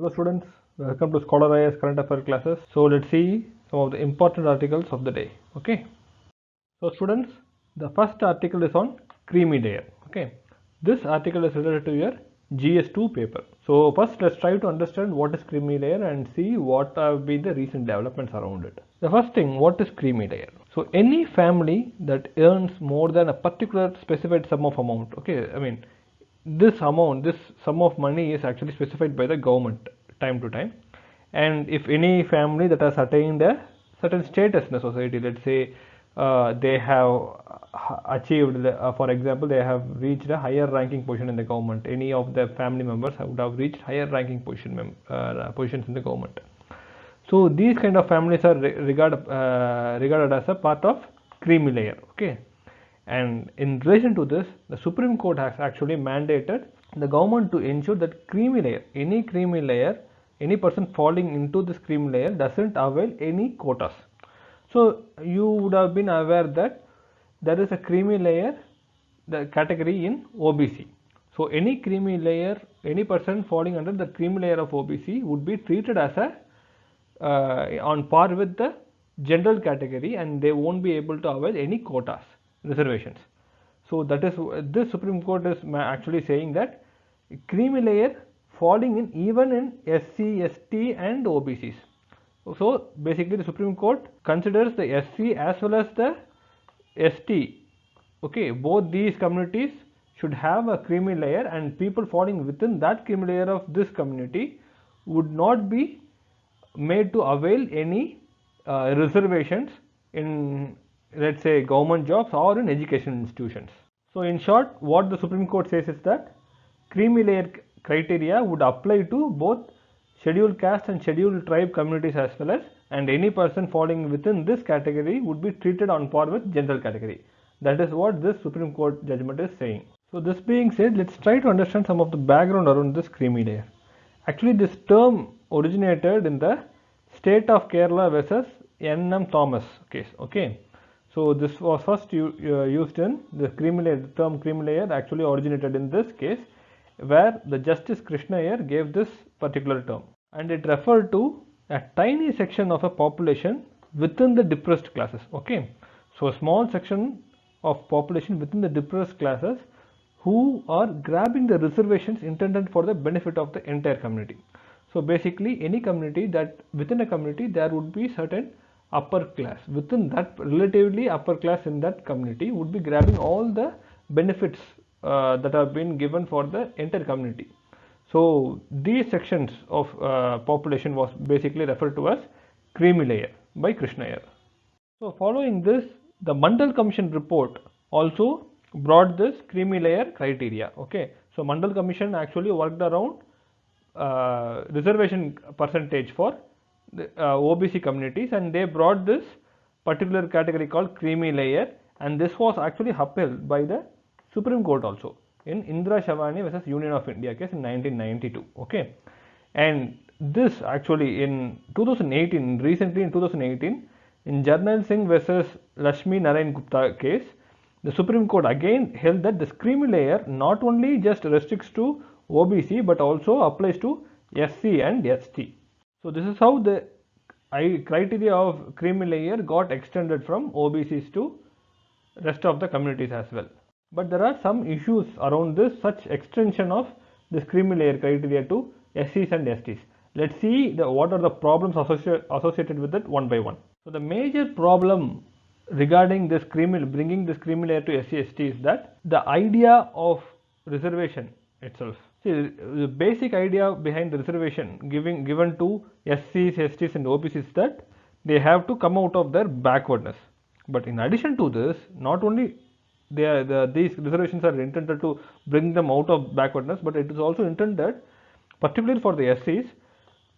Hello students, welcome to Skholar IAS current affairs classes. So let's see some of the important articles of the day. Okay. So students, the first article is on creamy layer. Okay. This article is related to your GS2 paper. So first let's try to understand what is creamy layer and see what have been the recent developments around it. The first thing, what is creamy layer? So any family that earns more than a particular specified sum of amount. Okay, I mean this sum of money is actually specified by the government time to time, and if any family that has attained a certain status in the society, let's say they have achieved, for example, they have reached a higher ranking position in the government, any of the family members would have reached higher ranking positions in the government. So these kind of families are regarded as a part of creamy layer. Okay. And in relation to this, the Supreme Court has actually mandated the government to ensure that creamy layer, any person falling into this creamy layer doesn't avail any quotas. So you would have been aware that there is a creamy layer, the category in OBC. So any creamy layer, any person falling under the creamy layer of OBC would be treated as a on par with the general category, and they won't be able to avail any quotas, reservations. So that is, this Supreme Court is actually saying that creamy layer falling in even in SC, ST and OBCs. So basically the Supreme Court considers the SC as well as the ST. Okay, both these communities should have a creamy layer, and people falling within that creamy layer of this community would not be made to avail any reservations in, let's say, government jobs or in education institutions. So in short, what the Supreme Court says is that creamy layer criteria would apply to both scheduled caste and scheduled tribe communities as well as, and any person falling within this category would be treated on par with general category. That is what this Supreme Court judgment is saying. So this being said, let's try to understand some of the background around this creamy layer. Actually, this term originated in the state of Kerala versus N.M. Thomas case. Okay, so this was first used in the creamy layer. The term creamy layer actually originated in this case, where the Justice Krishna Iyer gave this particular term, and it referred to a tiny section of a population within the depressed classes. Okay, so a small section of population within the depressed classes who are grabbing the reservations intended for the benefit of the entire community. So basically, any community, that within a community there would be certain upper class, within that relatively upper class in that community would be grabbing all the benefits that have been given for the entire community. So these sections of population was basically referred to as creamy layer by Krishna Iyer. So following this, the Mandal Commission report also brought this creamy layer criteria. Okay, so Mandal Commission actually worked around reservation percentage for the OBC communities, and they brought this particular category called creamy layer, and this was actually upheld by the Supreme Court also in Indra Shavani versus Union of India case in 1992. Okay, and this actually in 2018, recently in 2018, in Jarnail Singh versus Lakshmi Narayan Gupta case, the Supreme Court again held that this creamy layer not only just restricts to OBC but also applies to SC and ST. So this is how the criteria of creamy layer got extended from OBCs to rest of the communities as well. But there are some issues around this such extension of this creamy layer criteria to SCs and STs. Let's see what are the problems associated with it one by one. So the major problem regarding this bringing this creamy layer to SC, ST is that the idea of reservation itself. See, the basic idea behind the reservation given to SCs, STs and OBCs is that they have to come out of their backwardness. But in addition to this, not only these reservations are intended to bring them out of backwardness, but it is also intended, particularly for the SCs,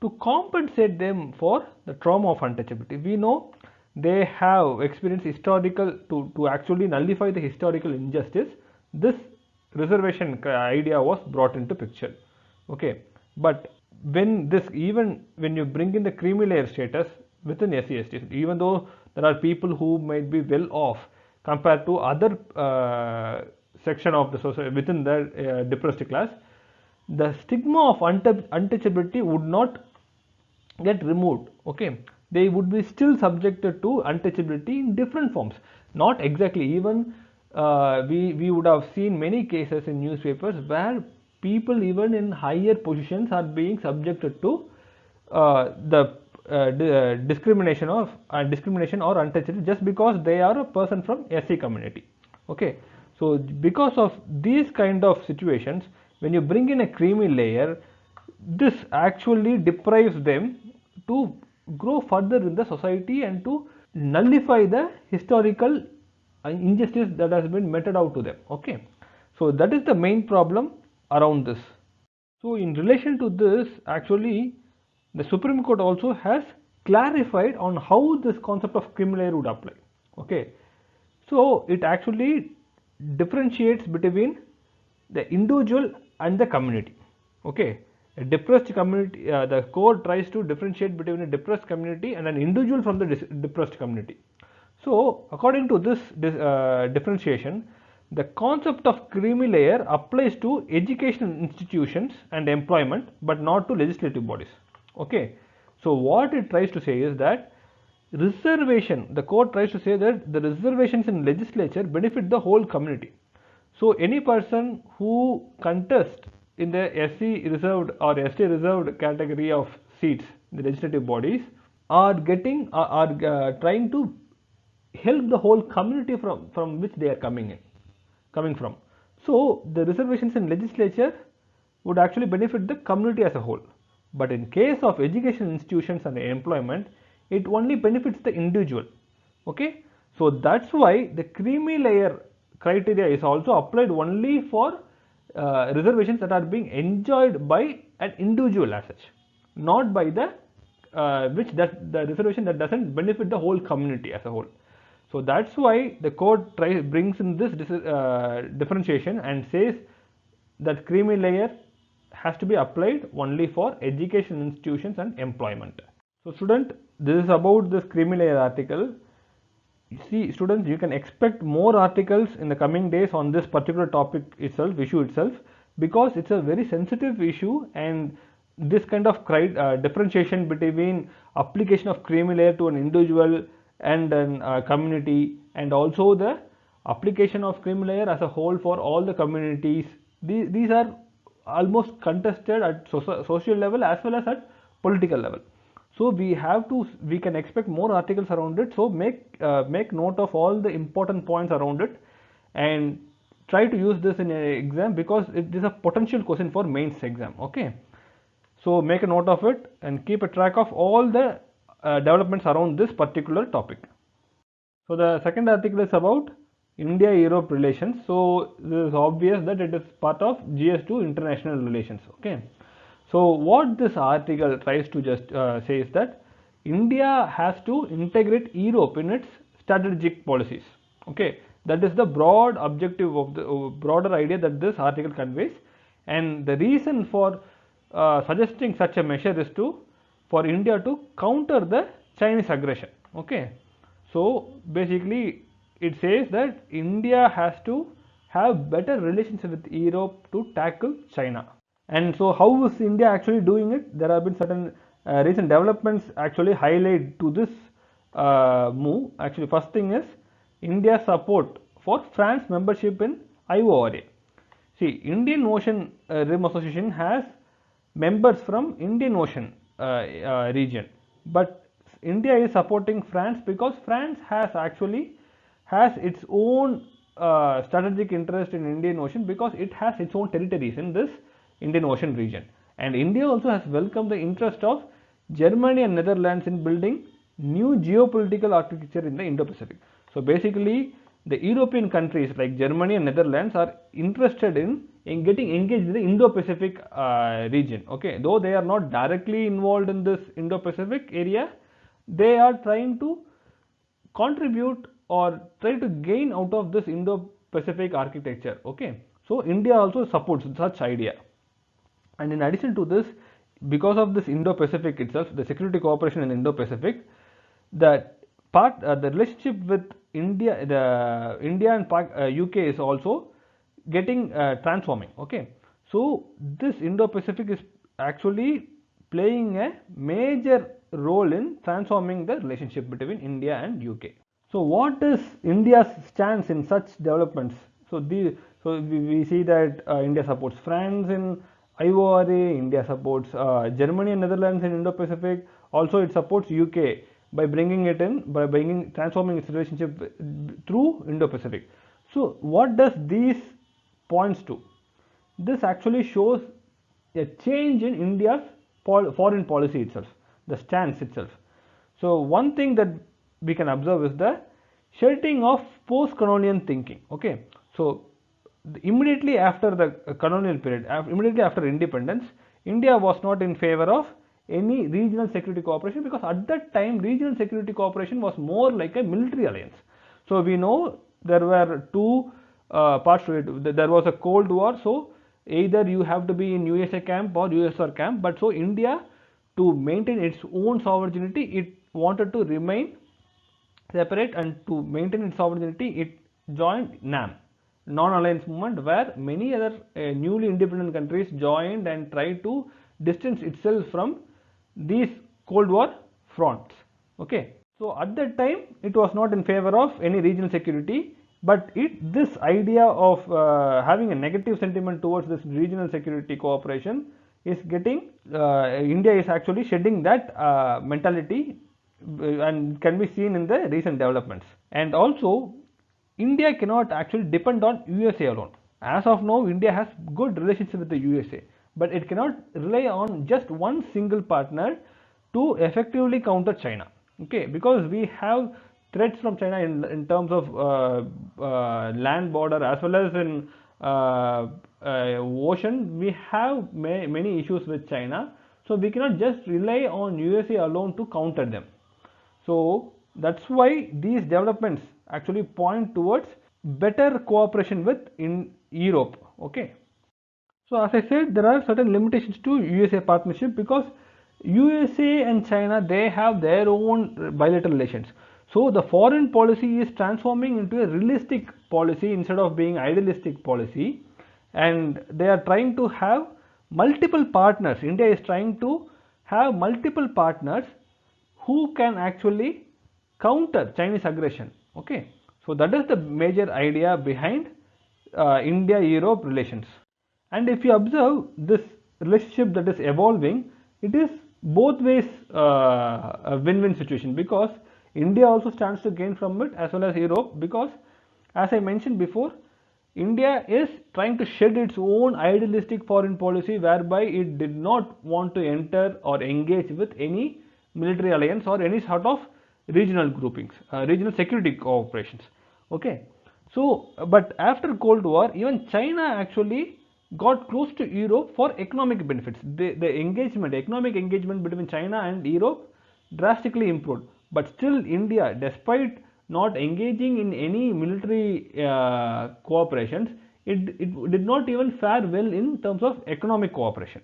to compensate them for the trauma of untouchability. We know they have experienced historical, to actually nullify the historical injustice, this reservation idea was brought into picture. Okay, but when you bring in the creamy layer status within SC, ST, even though there are people who might be well off compared to other section of the society within the depressed class, the stigma of untouchability would not get removed. Okay, they would be still subjected to untouchability in different forms, not exactly. Even we would have seen many cases in newspapers where people even in higher positions are being subjected to the discrimination or untouchability just because they are a person from SC community. Okay, so because of these kind of situations, when you bring in a creamy layer, this actually deprives them to grow further in the society and to nullify the historical injustice that has been meted out to them. Okay, so that is the main problem around this. So in relation to this, actually the Supreme Court also has clarified on how this concept of criminal layer would apply. Okay, so it actually differentiates between the individual and the community. Okay, a depressed community, the court tries to differentiate between a depressed community and an individual from the depressed community. So according to this differentiation, the concept of creamy layer applies to educational institutions and employment, but not to legislative bodies. Okay, so what it tries to say is that the court tries to say that the reservations in legislature benefit the whole community. So any person who contests in the SC reserved or ST reserved category of seats in the legislative bodies are trying to help the whole community from which they are coming from. So the reservations in legislature would actually benefit the community as a whole. But in case of education institutions and employment, it only benefits the individual. Okay, so that's why the creamy layer criteria is also applied only for reservations that are being enjoyed by an individual as such, not by the the reservation that doesn't benefit the whole community as a whole. So that's why the court brings in this differentiation and says that creamy layer has to be applied only for education institutions and employment. So student, this is about this creamy layer article. See students, you can expect more articles in the coming days on this particular topic issue itself, because it's a very sensitive issue, and this kind of differentiation between application of creamy layer to an individual and a community, and also the application of creamy layer as a whole for all the communities, these are almost contested at social level as well as at political level. So we can expect more articles around it. So make note of all the important points around it and try to use this in an exam, because it is a potential question for mains exam. Okay, so make a note of it and keep a track of all the developments around this particular topic. So the second article is about India-Europe relations. So this is obvious that it is part of GS2 international relations. Okay, so what this article tries to just say is that India has to integrate Europe in its strategic policies. Okay, that is the broad objective of the broader idea that this article conveys, and the reason for suggesting such a measure is for India to counter the Chinese aggression. Okay, so basically it says that India has to have better relations with Europe to tackle China. And so how is India actually doing it? There have been certain recent developments actually highlight to this move. Actually, first thing is India's support for France membership in IORA. See, Indian Ocean Rim Association has members from Indian Ocean region, but India is supporting France because France has its own strategic interest in Indian Ocean, because it has its own territories in this Indian Ocean region, and India also has welcomed the interest of Germany and Netherlands in building new geopolitical architecture in the Indo-Pacific. So basically, the European countries like Germany and Netherlands are interested in getting engaged in the Indo-Pacific region. Okay, though they are not directly involved in this Indo-Pacific area, they are trying to contribute or try to gain out of this Indo-Pacific architecture. Okay, so India also supports such idea. And in addition to this, because of this Indo-Pacific itself, the security cooperation in Indo-Pacific, the relationship with India and UK is also getting transforming. Okay, So this Indo-Pacific is actually playing a major role in transforming the relationship between India and UK. So what is India's stance in such developments? So we see that India supports France in IORA, India supports Germany and Netherlands in Indo-Pacific. Also, it supports UK by transforming its relationship through Indo-Pacific. So what does these points to? This actually shows a change in India's foreign policy itself, the stance itself. So one thing that we can observe is the shedding of post-colonial thinking. Okay, so immediately after the colonial period, immediately after independence, India was not in favor of any regional security cooperation, because at that time regional security cooperation was more like a military alliance. So we know there were two parts to it. There was a Cold War, so either you have to be in USA camp or USSR camp. But so India, to maintain its own sovereignty, it wanted to remain separate, and to maintain its sovereignty, it joined NAM, non-alliance movement, where many other newly independent countries joined and tried to distance itself from these Cold War fronts. Okay, so at that time it was not in favor of any regional security, but this idea of having a negative sentiment towards this regional security cooperation is getting India is actually shedding that mentality, and can be seen in the recent developments. And also, India cannot actually depend on USA alone. As of now, India has good relationship with the USA, but it cannot rely on just one single partner to effectively counter China. Okay, because we have threats from China in terms of land border, as well as in ocean. We have many issues with China, so we cannot just rely on USA alone to counter them. So that's why these developments actually point towards better cooperation with in Europe. Okay, so as I said, there are certain limitations to USA partnership, because USA and China, they have their own bilateral relations. So the foreign policy is transforming into a realistic policy instead of being idealistic policy, and they are trying to have multiple partners. India is trying to have multiple partners who can actually counter Chinese aggression. Okay, so that is the major idea behind India-Europe relations. And if you observe this relationship that is evolving, it is both ways a win-win situation, because India also stands to gain from it, as well as Europe, because as I mentioned before, India is trying to shed its own idealistic foreign policy, whereby it did not want to enter or engage with any military alliance or any sort of regional groupings, regional security cooperations. Okay, so but after Cold War, even China actually got close to Europe for economic benefits. The economic engagement between China and Europe drastically improved. But still, India, despite not engaging in any military cooperations, it did not even fare well in terms of economic cooperation.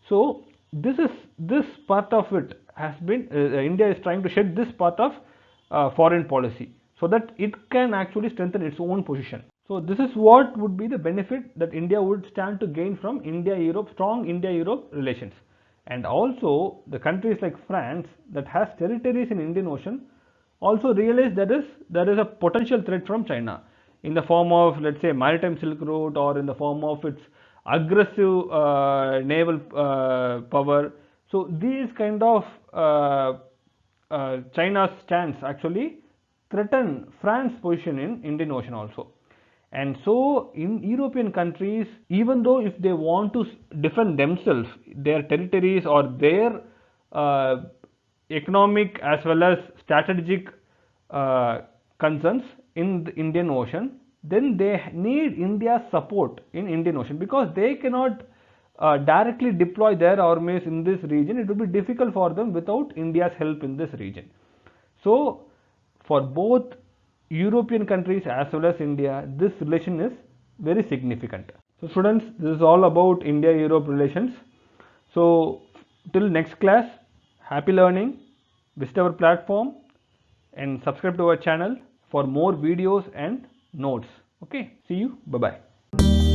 So this part of it has been India is trying to shed this part of foreign policy, so that it can actually strengthen its own position. So this is what would be the benefit that India would stand to gain from strong India-Europe relations. And also the countries like France, that has territories in Indian Ocean, also realize there is a potential threat from China in the form of, let's say, maritime Silk Route, or in the form of its aggressive naval power. So these kind of China's stance actually threaten France's position in Indian Ocean also. And so in European countries, even though if they want to defend themselves, their territories, or their economic as well as strategic concerns in the Indian Ocean, then they need India's support in Indian Ocean, because they cannot directly deploy their armies in this region. It would be difficult for them without India's help in this region. So for both European countries as well as India, this relation is very significant. So students, this is all about India-Europe relations. So till next class, happy learning. Visit our platform and subscribe to our channel for more videos and notes. Okay, see you. Bye bye.